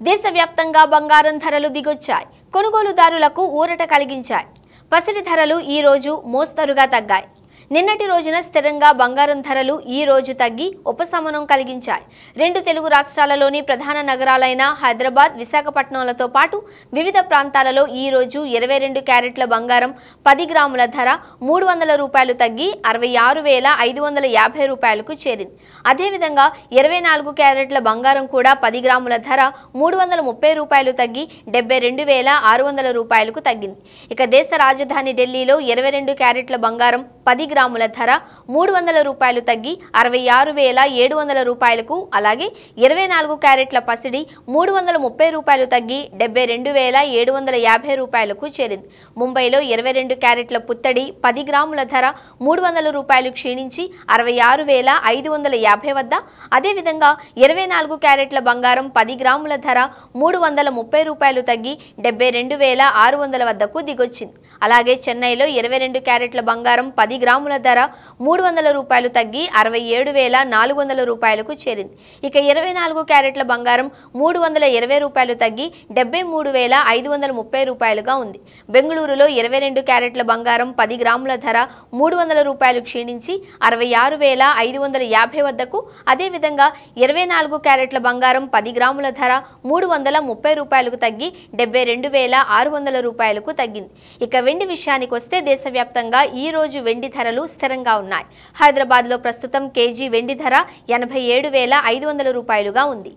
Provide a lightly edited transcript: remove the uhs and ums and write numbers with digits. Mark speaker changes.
Speaker 1: దేశవ్యాప్తంగా బంగారం ధరలు దిగొచ్చాయి. కొనుగోలుదారులకు ఊరట కలిగించాయి. పసిడి ధరలు ఈ రోజు మోస్తరుగా తగ్గాయి. నిన్నటి రోజున స్థిరంగా బంగారం ధరలు ఈ రోజు తగ్గి ఉపశమనం కలిగించాయి. రెండు తెలుగు రాష్ట్రాలలోని ప్రధాన నగరాలైన హైదరాబాద్, విశాఖపట్నంలతో పాటు వివిధ ప్రాంతాలలో ఈ రోజు 22 క్యారెట్ల బంగారం 10 గ్రాముల ధర 300 రూపాయలు తగ్గి 66,550 రూపాయలకు చేరింది. అదేవిధంగా 24 క్యారెట్ల బంగారం కూడా 10 గ్రాముల ధర 330 రూపాయలు తగ్గి 72,600 రూపాయలకు తగ్గింది. ఇక దేశ రాజధాని ఢిల్లీలో 22 క్యారెట్ల బంగారం 10 గ్రాముల ధర 300 రూపాయలు తగ్గి 66,700 రూపాయలకు, అలాగే 24 క్యారెట్ల పసిడి 330 రూపాయలు తగ్గి 72,750 రూపాయలకు చేరింది. ముంబైలో 22 క్యారెట్ల పుత్తడి 10 గ్రాముల ధర 300 రూపాయలు క్షీణించి 66,550 వద్ద, అదేవిధంగా 24 క్యారెట్ల బంగారం 10 గ్రాముల ధర 330 రూపాయలు తగ్గి 72,600 వద్దకు దిగొచ్చింది. అలాగే చెన్నైలో 22 క్యారెట్ల బంగారం 10 గ్రాముల ధర 300 రూపాయలు తగ్గి 67,400 రూపాయలకు చేరింది. ఇక 24 క్యారెట్ల బంగారం 320 రూపాయలు తగ్గి 73,530 రూపాయలుగా ఉంది. బెంగళూరులో 22 క్యారెట్ల బంగారం 10 గ్రాముల ధర 300 రూపాయలు క్షీణించి 66,550 వద్దకు, అదేవిధంగా 24 క్యారెట్ల బంగారం 10 గ్రాముల ధర 330 రూపాయలకు తగ్గి 72,600 రూపాయలకు తగ్గింది. ఇక వెండి విషయానికి వస్తే దేశవ్యాప్తంగా ఈ రోజు వెండి ధరలు స్థిరంగా ఉన్నాయి. హైదరాబాద్లో ప్రస్తుతం కేజీ వెండి ధర 87,500 రూపాయలుగా ఉంది.